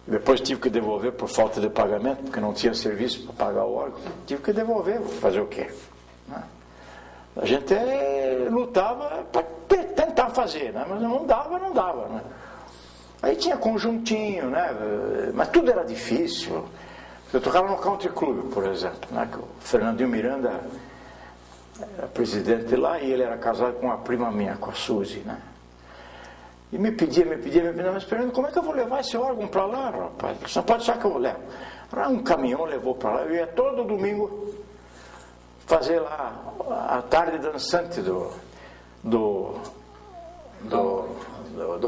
Depois tive que devolver por falta de pagamento, porque não tinha serviço para pagar o órgão. Tive que devolver, vou fazer o quê? A gente lutava para tentar fazer, né? Mas não dava, né? Aí tinha conjuntinho, né? Mas tudo era difícil. Eu tocava no Country Club, por exemplo, né? Que o Fernandinho Miranda era presidente lá e ele era casado com uma prima minha, com a Suzy, né? E me pedia, mas Fernando, como é que eu vou levar esse órgão para lá, rapaz? Você não pode achar que eu vou levar. Um caminhão levou para lá, eu ia todo domingo fazer lá a tarde dançante do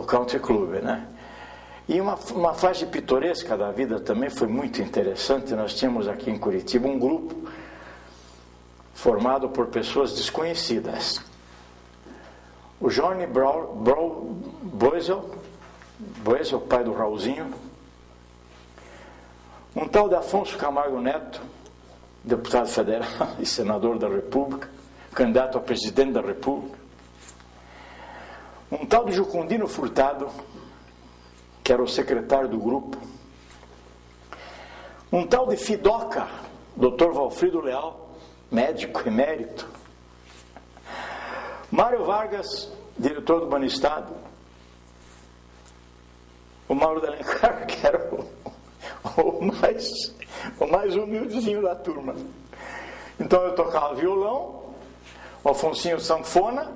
Country Club, né? E uma fase pitoresca da vida também foi muito interessante. Nós tínhamos aqui em Curitiba um grupo formado por pessoas desconhecidas. O Johnny Boesel, pai do Raulzinho, um tal de Afonso Camargo Neto, deputado federal e senador da República, candidato a presidente da República, um tal de Jucundino Furtado, que era o secretário do grupo, um tal de Fidoca, Dr. Valfrido Leal, médico emérito, Mário Vargas, diretor do Banestado, o Mauro de Alencar, que era o mais humildezinho da turma. Então eu tocava violão, o Afonsinho sanfona,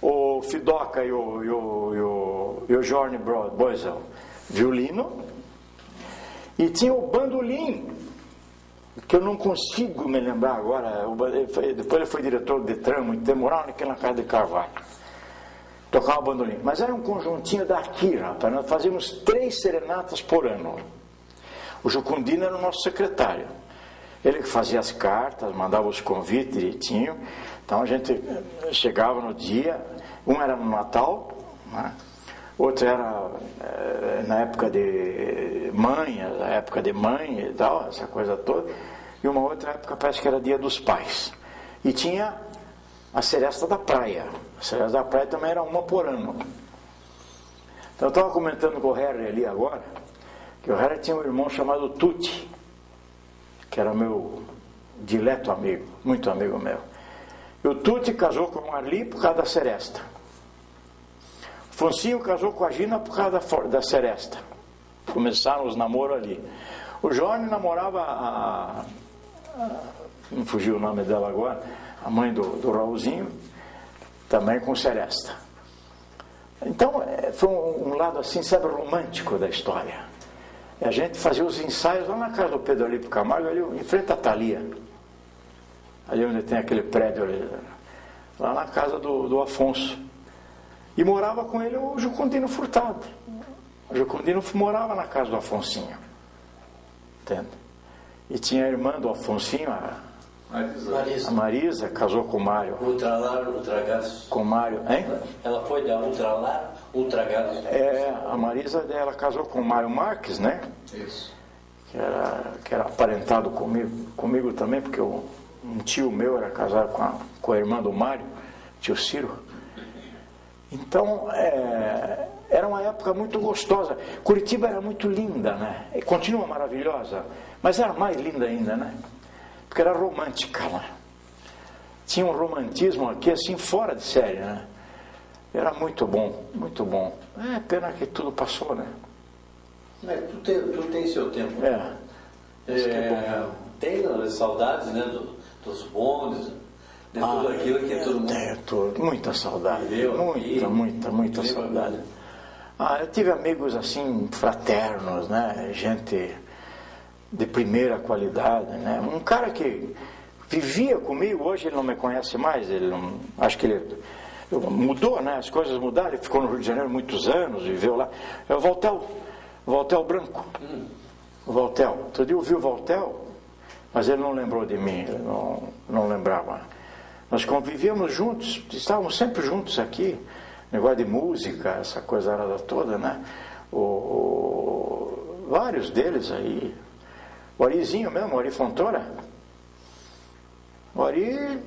o Fidoca e o Johnny Boesel violino, e tinha o bandolim, que eu não consigo me lembrar agora. Depois ele foi diretor do Detran, muito tempo, morava naquela casa de Carvalho. Tocava bandolim. Mas era um conjuntinho daqui, rapaz. Nós fazíamos 3 serenatas por ano. O Jucundino era o nosso secretário. Ele que fazia as cartas, mandava os convites direitinho. Então a gente chegava no dia, um era no Natal, né? Outro era na época de mãe e tal, essa coisa toda. E uma outra época parece que era Dia dos Pais. E tinha a Seresta da Praia. A Seresta da Praia também era uma por ano. Então eu estava comentando com o Harry ali agora, que o Harry tinha um irmão chamado Tuti, que era meu dileto amigo, muito amigo meu. E o Tuti casou com o Arli por causa da Seresta. O Foncinho casou com a Gina por causa da Seresta. Começaram os namoros ali. O Johnny namorava não fugiu o nome dela agora, a mãe do Raulzinho, também com Seresta. Então foi um lado assim, sabe, romântico da história. E a gente fazia os ensaios lá na casa do Pedro Alípio Camargo, ali em frente à Thalia, ali onde tem aquele prédio ali, lá na casa do Afonso. E morava com ele o Jucundino Furtado. O Jucundino morava na casa do Afonsinho, entende? E tinha a irmã do Afonsinho, a Marisa, casou com o Mário. Ultralar, Ultragás. Com o Mário, hein? Ela foi da Ultralar, Ultragás. A Marisa dela casou com o Mário Marques, né? Isso. Que era aparentado comigo também, porque um tio meu era casado com a irmã do Mário, tio Ciro. Então, era uma época muito gostosa. Curitiba era muito linda, né? E continua maravilhosa, mas era mais linda ainda, né? Porque era romântica, né? Tinha um romantismo aqui, assim, fora de série, né? Era muito bom, muito bom. Pena que tudo passou, né? Mas tudo tem seu tempo. Tem saudades, né? Dos bondes, de tudo aquilo que todo mundo... Muita saudade. Viveu, muita saudade. Eu tive amigos assim, fraternos, né? Gente de primeira qualidade, né? Um cara que vivia comigo, hoje ele não me conhece mais, acho que ele mudou, né? As coisas mudaram, ele ficou no Rio de Janeiro muitos anos, viveu lá. É o Valtel Branco. O Valtel. Outro dia eu vi o Valtel, mas ele não lembrou de mim, ele não lembrava. Nós convivíamos juntos, estávamos sempre juntos aqui, negócio de música, essa coisa toda, né? Vários deles aí. O Arizinho mesmo, o Ari Fontoura. O Ari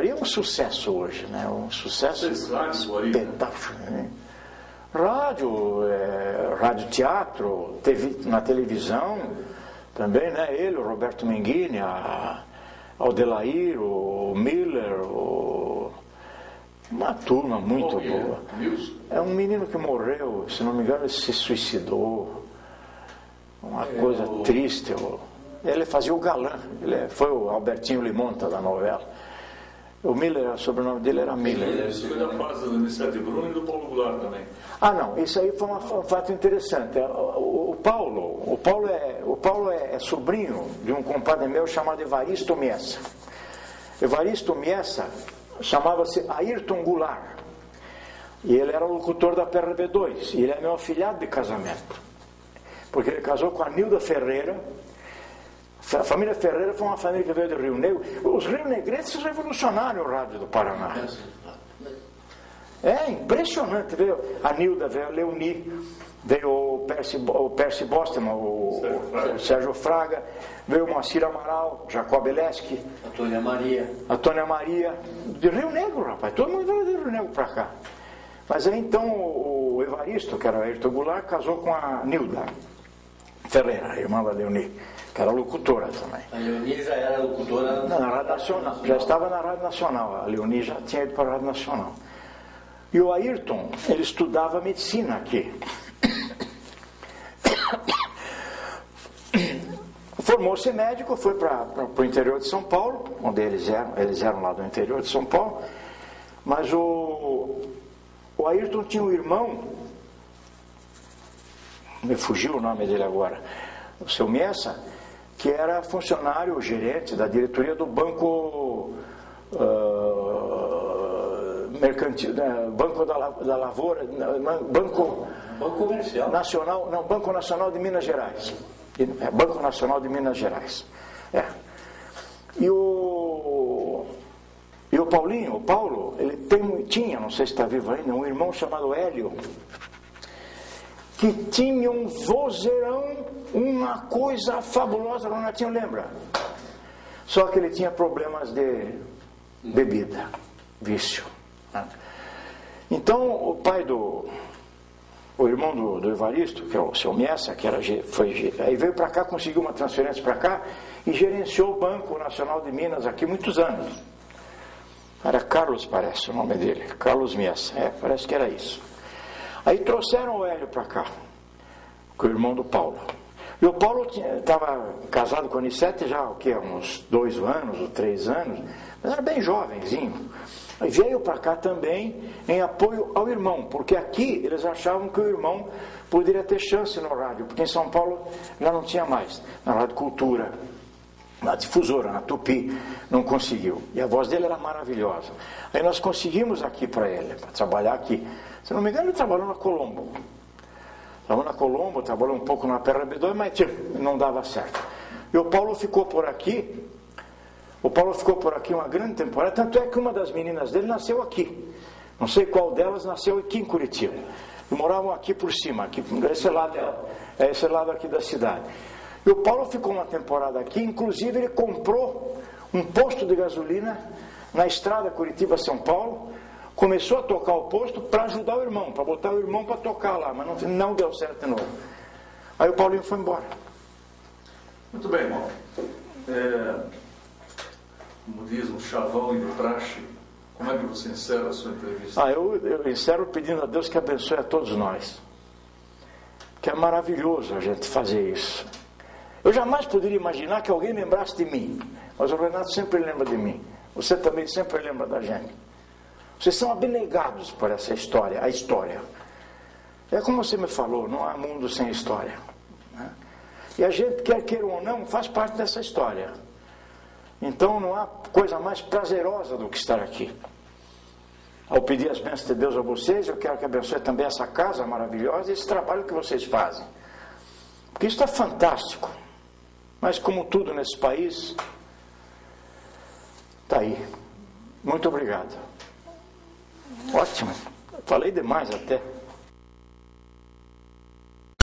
é um sucesso hoje, né? Um sucesso espetáculo. Né? Rádio teatro, na televisão também, né? Ele, o Roberto Menghini, a Aldelair, o Miller, uma turma muito boa. É um menino que morreu, se não me engano, ele se suicidou. Uma coisa triste. Ele fazia o galã, foi o Albertinho Limonta da novela. O Miller, o sobrenome dele era Miller. Isso foi da fase do Nicete Bruno e do Paulo Goulart também. Ah, não, isso aí foi um fato interessante. O Paulo é sobrinho de um compadre meu chamado Evaristo Miessa. Evaristo Miessa chamava-se Ayrton Goulart. E ele era o locutor da PRB2. E ele é meu afilhado de casamento. Porque ele casou com a Nilda Ferreira. A família Ferreira foi uma família que veio do Rio Negro. Os rio-negrenses revolucionaram o rádio do Paraná. É impressionante. Veio a Nilda, veio a Leoni, veio o Percy Bostman, o Sérgio Fraga, veio o Moacir Amaral, Jacob Eleski, Antônia Maria, de Rio Negro, rapaz. Todo mundo veio do Rio Negro para cá. Mas aí então o Evaristo, que era o Ayrton Goulart, casou com a Nilda Ferreira, irmã da Leoni, que era locutora também. A Leoni já era locutora? Na Rádio Nacional, já estava na Rádio Nacional. A Leoni já tinha ido para a Rádio Nacional. E o Ayrton, ele estudava medicina aqui. Formou-se médico, foi para o interior de São Paulo, onde eles eram lá do interior de São Paulo. Mas o Ayrton tinha um irmão, me fugiu o nome dele agora, o seu Miessa, que era funcionário, gerente da diretoria do Banco Mercantil, Banco da Lavoura, Banco Comercial Nacional, não, Banco Nacional de Minas Gerais. Banco Nacional de Minas Gerais. E o Paulo, ele tinha, não sei se está vivo ainda, um irmão chamado Hélio, que tinha um vozeirão, uma coisa fabulosa, o Renatinho lembra? Só que ele tinha problemas de bebida, vício. Né? Então, o irmão do Evaristo, que é o seu Miessa, aí veio para cá, conseguiu uma transferência para cá e gerenciou o Banco Nacional de Minas aqui muitos anos. Era Carlos, parece o nome dele, Carlos Miessa, parece que era isso. Aí trouxeram o Hélio para cá, com o irmão do Paulo. E o Paulo estava casado com a Anicete já, uns 2 anos ou 3 anos, mas era bem jovenzinho. Aí veio para cá também em apoio ao irmão, porque aqui eles achavam que o irmão poderia ter chance no rádio, porque em São Paulo já não tinha mais, na Rádio Cultura, na Difusora, na Tupi, não conseguiu. E a voz dele era maravilhosa. Aí nós conseguimos aqui para ele, para trabalhar aqui. Se não me engano, ele trabalhou na Colombo. Trabalhou um pouco na PRB2, mas não dava certo. E o Paulo ficou por aqui. Uma grande temporada. Tanto é que uma das meninas dele nasceu aqui. Não sei qual delas nasceu aqui em Curitiba. E moravam aqui por cima, esse lado aqui da cidade. E o Paulo ficou uma temporada aqui. Inclusive ele comprou um posto de gasolina na estrada Curitiba-São Paulo. Começou a tocar o posto para ajudar o irmão, para botar o irmão para tocar lá, mas não deu certo de novo. Aí o Paulinho foi embora. Muito bem, irmão. Como diz um chavão e de praxe, como é que você encerra a sua entrevista? Eu encerro pedindo a Deus que abençoe a todos nós. Que é maravilhoso a gente fazer isso. Eu jamais poderia imaginar que alguém lembrasse de mim, mas o Renato sempre lembra de mim. Você também sempre lembra da gente. Vocês são abnegados por essa história, a história. É como você me falou, não há mundo sem história. Né? E a gente, quer queira ou não, faz parte dessa história. Então não há coisa mais prazerosa do que estar aqui. Ao pedir as bênçãos de Deus a vocês, eu quero que abençoe também essa casa maravilhosa e esse trabalho que vocês fazem. Porque isso está fantástico. Mas como tudo nesse país, está aí. Muito obrigado. Ótimo. Falei demais até.